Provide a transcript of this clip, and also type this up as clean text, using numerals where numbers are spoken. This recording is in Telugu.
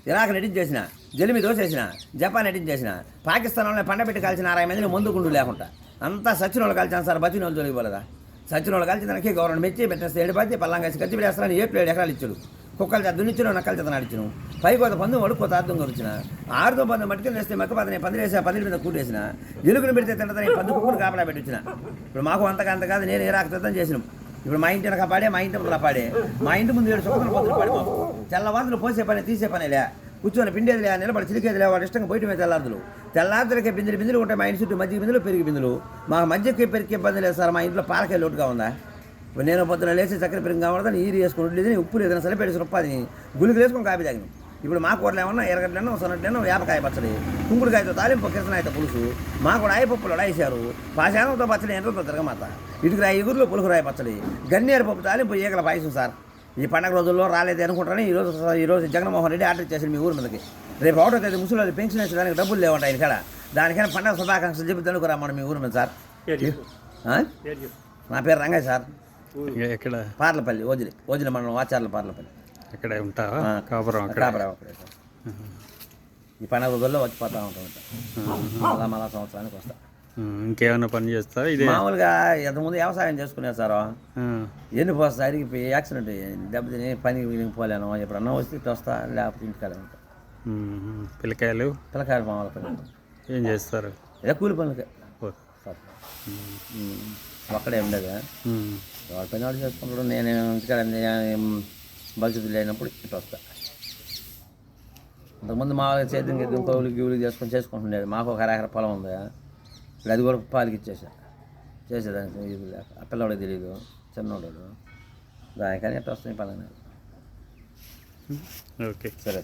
ఇరాక్ నటించేసిన, జలిమి దోసేసిన, జపాన్ నటించేసిన, పాకిస్తాన్ వాళ్ళని పండబెట్టి కాల్చిన 60 మందిని ముందు గుండు లేకుండా అంతా సచిన వాళ్ళు కలిచాను సార్. బతిన వాళ్ళు తొలగిపోలేదా? సచిన వాళ్ళు కలిసి దానికి గవర్నమెంట్ మెచ్చి పెట్టేస్తే ఏడిపోతే పల్లంగాసి కత్తి పెడేస్తారని 7 ఎకరాలు ఇచ్చాడు. కుక్కలు చేత దున్నిచ్చిన నక్కల చేత నడిచిన పైకోత పందు వడుకోత అర్థం కొరిచిన 6తో పందు మట్టుకెళ్ళి వేస్తే మక్కపదని 10 వేసా 10 మీద కూటేసిన ఎలుగుని పెడితే తింటదని 10 కుక్కలు కాపలా పెట్టించిన. ఇప్పుడు మాకు అంత కాదు, నేను ఇరాక్ సిద్ధం చేసినాం. ఇప్పుడు మా ఇంటి వెనక పాడే, మా ఇంటి ముందు పాడే, మా ఇంటి ముందు 7 చుక్కలు పొద్దులు పాడే. మాకు తెల్లవారులు పోసే పని తీసే పనిలే, కూర్చొని పిండేదిలే, నిలబడి చిలికేదిలే, వాడు ఇష్టంగా బయట మీద తెల్లారులకే బిందులు ఉంటాయి. మా ఇంటి చుట్టూ మజ్జిగ బిందులు, పెరిగి బిందులు. మాకు మధ్యకి పెరిగి ఇబ్బంది లేదు సార్. మా ఇంట్లో పాలకాయ లోటుగా ఉందా? ఇప్పుడు నేను పొద్దున లేచి చక్కెర పెరిగి కావడదని నీరు వేసుకుని లేదని ఉప్పు లేదని సరిపెట్టి రూపాయలు గులికి వేసుకొని కాపీ తాగినాం. ఇప్పుడు మా కూరలు ఏమన్నా ఎరగడ్లను, సొన్నట్లను, వేపకాయ పచ్చడి, కుంకుడుకాయతో తాలింపు, కిరసనాయతో పులుసు, మా కూడా ఆయపప్పులు అడాయిశారు, పాశానంతో పచ్చడి, ఎండ్రతో తిరగమాత, ఇటుకురాయి ఎగురులో పులుకురాయి పచ్చడి, గన్నేరు పప్పు తాలింపు, ఈగల పాయసం సార్. ఈ పండగ రోజుల్లో రాలేదు అనుకుంటారని ఈరోజు జగన్మోహన్ రెడ్డి ఆర్డర్ చేశారు మీ ఊరి మీదకి. రేపు 1వ తేదీ ముసలి పెన్షన్ వేసేదానికి డబ్బులు లేవంటాయి ఇక్కడ. దానికైనా పండగ శుభాకాంక్షలు చెప్పి తనుకురా మనం మీ ఊరి మీద సార్. నా పేరు రంగయ్య సార్. ఎక్కడ? పార్లపల్లి, ఓజిలి మండలం, వాచార్ల పార్లపల్లి. ఇక్కడ ఉంటావా? కాపురం. ఈ పండగ రోజుల్లో వచ్చిపోతా ఉంటాం. మళ్ళా సంవత్సరానికి వస్తా. ఇంకేమైనా పని చేస్తా? ఇది మామూలుగా ఇంతకుముందు వ్యవసాయం చేసుకునే సార్. ఎన్ని పోస్తా అడిగిపోయి యాక్సిడెంట్ దెబ్బతిని పనికి పోలేను. ఎప్పుడన్నా వస్తే వస్తా, లేకపోతే ఇంటికాడే ఉంటా. పిల్లకాయలు మామూలు పని ఏం చేస్తారు? ఏదో కూలి పనులకే ఒక్కడే ఉండదు. వాడి పని వాడు చేసుకుంటాడు. నేను ఇంటికాడ భవిష్యత్తు లేనప్పుడు ఇటు వస్తా. అంతకుముందు మామూలుగా సేద్యం గిద్యం కౌలు గివులు చేసుకుంటుండేది. మాకు ఒక ఎకరా పొలం ఉంది. ఇప్పుడు అది కూడా పాలకి చేసేదానికి ఇది లేక ఆ పిల్లవాడికి తెలియదు, చిన్నోడు దానికని ఎట్లా వస్తుంది పలానా. ఓకే సరే.